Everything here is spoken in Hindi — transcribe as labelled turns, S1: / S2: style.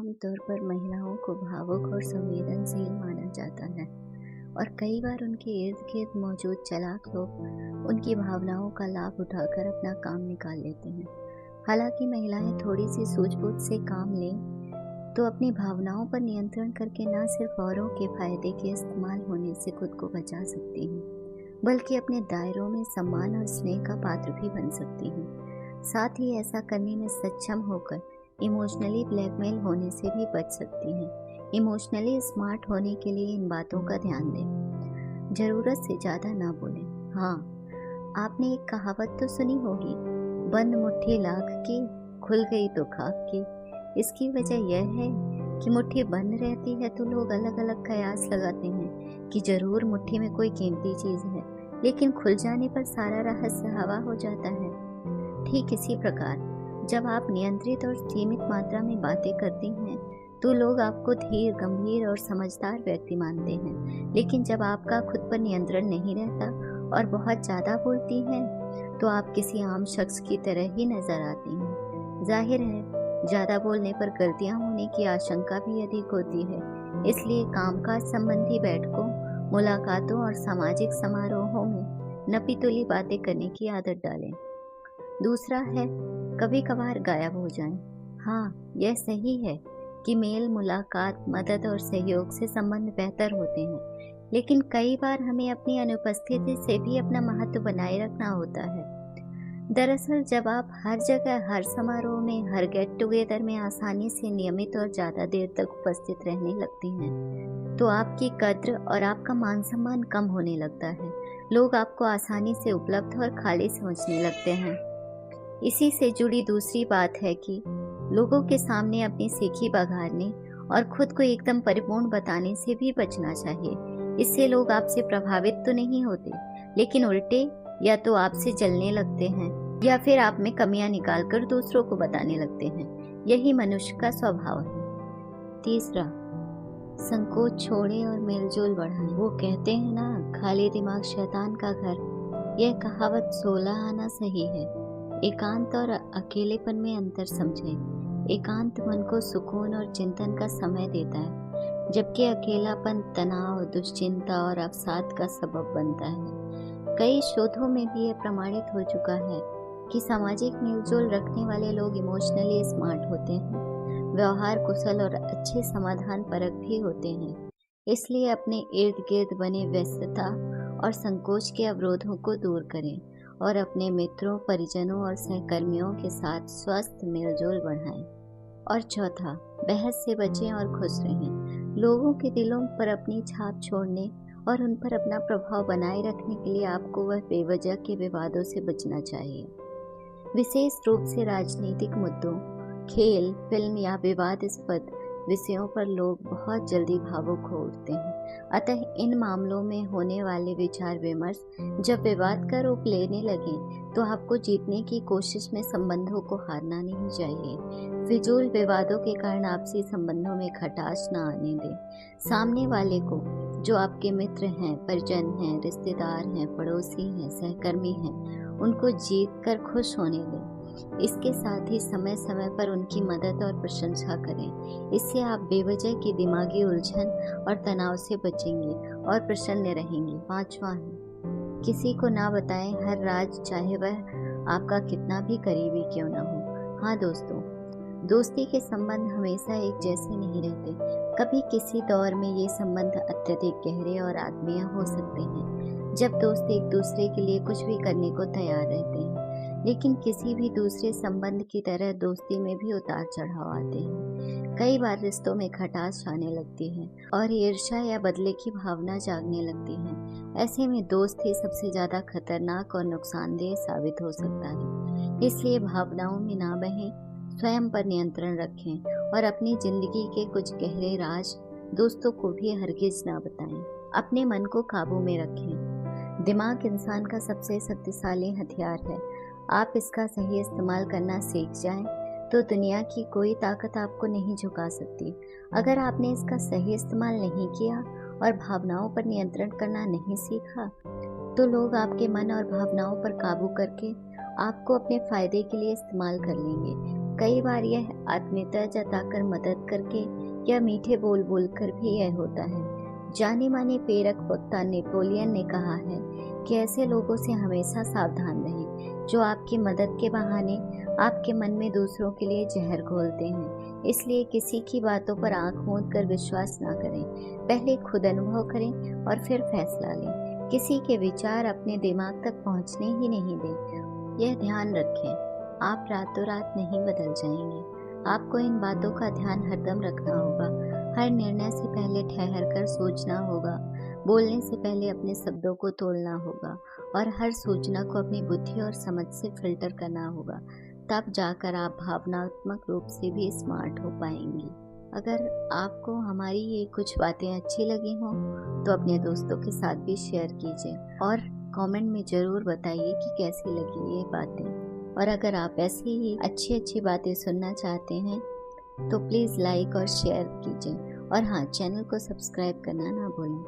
S1: आमतौर पर महिलाओं को भावुक और संवेदनशील माना जाता है और कई बार उनके इर्द गिर्द मौजूद चालाक लोग उनकी भावनाओं का लाभ उठाकर अपना काम निकाल लेते हैं। हालांकि महिलाएं थोड़ी सी सूझबूझ से काम लें तो अपनी भावनाओं पर नियंत्रण करके न सिर्फ औरों के फायदे के इस्तेमाल होने से खुद को बचा सकती हैं, बल्कि अपने दायरों में सम्मान और स्नेह का पात्र भी बन सकती हैं। साथ ही ऐसा करने में सक्षम होकर इमोशनली ब्लैकमेल होने से भी बच सकती हैं। इमोशनली स्मार्ट होने के लिए इन बातों का ध्यान दें। ज़रूरत से ज़्यादा ना बोलें। हाँ, आपने एक कहावत तो सुनी होगी, बंद मुट्ठी लाख की, खुल गई तो खाक की। इसकी वजह यह है कि मुट्ठी बंद रहती है तो लोग अलग अलग कयास लगाते हैं कि ज़रूर मुट्ठी में कोई कीमती चीज़ है, लेकिन खुल जाने पर सारा रहस्य हवा हो जाता है। ठीक इसी प्रकार जब आप नियंत्रित और सीमित मात्रा में बातें करती हैं तो लोग आपको धीर, गंभीर और समझदार व्यक्ति मानते हैं, लेकिन जब आपका खुद पर नियंत्रण नहीं रहता और बहुत ज़्यादा बोलती हैं तो आप किसी आम शख्स की तरह ही नजर आती हैं। जाहिर है, ज़्यादा बोलने पर गलतियां होने की आशंका भी अधिक होती है, इसलिए कामकाज संबंधी बैठकों, मुलाकातों और सामाजिक समारोहों में नपी-तुली बातें करने की आदत डालें। दूसरा है, कभी कभार गायब हो जाएं। हाँ, यह सही है कि मेल, मुलाकात, मदद और सहयोग से संबंध बेहतर होते हैं, लेकिन कई बार हमें अपनी अनुपस्थिति से भी अपना महत्व बनाए रखना होता है। दरअसल जब आप हर जगह, हर समारोह में, हर गेट टुगेदर में आसानी से नियमित और ज़्यादा देर तक उपस्थित रहने लगती हैं, तो आपकी कद्र और आपका मान सम्मान कम होने लगता है। लोग आपको आसानी से उपलब्ध और खाली समझने लगते हैं। इसी से जुड़ी दूसरी बात है कि लोगों के सामने अपनी सीखी बघाड़ने और खुद को एकदम परिपूर्ण बताने से भी बचना चाहिए। इससे लोग आपसे प्रभावित तो नहीं होते, लेकिन उल्टे या तो आपसे जलने लगते हैं या फिर आप में कमियां निकालकर दूसरों को बताने लगते हैं। यही मनुष्य का स्वभाव है। तीसरा, संकोच छोड़े और मेलजोल बढ़ाएं। वो कहते हैं ना, खाली दिमाग शैतान का घर। यह कहावत 16 आना सही है। एकांत और अकेलेपन में अंतर समझें। एकांत मन को सुकून और चिंतन का समय देता है, जबकि अकेलापन तनाव, दुश्चिंता और अवसाद का सबब बनता है। कई शोधों में भी यह प्रमाणित हो चुका है कि सामाजिक मेलजोल रखने वाले लोग इमोशनली स्मार्ट होते हैं, व्यवहार कुशल और अच्छे समाधान परक भी होते हैं। इसलिए अपने इर्द गिर्द बने व्यस्तता और संकोच के अवरोधों को दूर करें और अपने मित्रों, परिजनों और सहकर्मियों के साथ स्वस्थ मेलजोल बढ़ाएं। और चौथा, बहस से बचें और खुश रहें। लोगों के दिलों पर अपनी छाप छोड़ने और उन पर अपना प्रभाव बनाए रखने के लिए आपको वह बेवजह के विवादों से बचना चाहिए। विशेष रूप से राजनीतिक मुद्दों, खेल, फिल्म या विवादास्पद विषयों पर लोग बहुत जल्दी भावुक हो उठते हैं। अतः इन मामलों में होने वाले विचार विमर्श जब विवाद का रूप लेने लगे तो आपको जीतने की कोशिश में संबंधों को हारना नहीं चाहिए। फिजूल विवादों के कारण आपसी संबंधों में खटास न आने दें। सामने वाले को, जो आपके मित्र हैं, परिजन हैं, रिश्तेदार हैं, पड़ोसी हैं, सहकर्मी हैं, उनको जीत कर खुश होने दें। इसके साथ ही समय समय पर उनकी मदद और प्रशंसा करें। इससे आप बेवजह की दिमागी उलझन और तनाव से बचेंगे और प्रसन्न रहेंगे। पांचवा है, किसी को ना बताएं हर राज, चाहे वह आपका कितना भी करीबी क्यों ना हो। हाँ दोस्तों, दोस्ती के संबंध हमेशा एक जैसे नहीं रहते। कभी किसी दौर में ये संबंध अत्यधिक गहरे और आत्मीय हो सकते हैं, जब दोस्त एक दूसरे के लिए कुछ भी करने को तैयार रहते हैं। लेकिन किसी भी दूसरे संबंध की तरह दोस्ती में भी उतार चढ़ाव आते हैं। कई बार रिश्तों में खटास आने लगती है और ईर्ष्या या बदले की भावना जागने लगती है। ऐसे में दोस्त ही सबसे ज्यादा खतरनाक और नुकसानदेह साबित हो सकता है। इसलिए भावनाओं में ना बहें, स्वयं पर नियंत्रण रखें और अपनी जिंदगी के कुछ गहरे राज दोस्तों को भी हरगिज ना बताएं। अपने मन को काबू में रखें। दिमाग इंसान का सबसे शक्तिशाली हथियार है। आप इसका सही इस्तेमाल करना सीख जाएं तो दुनिया की कोई ताकत आपको नहीं झुका सकती। अगर आपने इसका सही इस्तेमाल नहीं किया और भावनाओं पर नियंत्रण करना नहीं सीखा तो लोग आपके मन और भावनाओं पर काबू करके आपको अपने फायदे के लिए इस्तेमाल कर लेंगे। कई बार यह आत्मीयता जताकर, मदद करके या मीठे बोल बोल कर भी यह होता है। जाने माने प्रेरक वक्ता नेपोलियन ने कहा है कि ऐसे लोगों से हमेशा सावधान रहें जो आपकी मदद के बहाने आपके मन में दूसरों के लिए जहर घोलते हैं। इसलिए किसी की बातों पर आंख मूंद कर विश्वास ना करें। पहले खुद अनुभव करें और फिर फैसला लें। किसी के विचार अपने दिमाग तक पहुंचने ही नहीं दें। यह ध्यान रखें, आप रातों रात नहीं बदल जाएंगे। आपको इन बातों का ध्यान हरदम रखना होगा। हर निर्णय से पहले ठहर कर सोचना होगा। बोलने से पहले अपने शब्दों को तोलना होगा और हर सूचना को अपनी बुद्धि और समझ से फिल्टर करना होगा। तब जाकर आप भावनात्मक रूप से भी स्मार्ट हो पाएंगी। अगर आपको हमारी ये कुछ बातें अच्छी लगी हों तो अपने दोस्तों के साथ भी शेयर कीजिए और कमेंट में ज़रूर बताइए कि कैसी लगी ये बातें। और अगर आप ऐसी ही अच्छी अच्छी बातें सुनना चाहते हैं तो प्लीज़ लाइक और शेयर कीजिए। और हाँ, चैनल को सब्सक्राइब करना ना भूलें।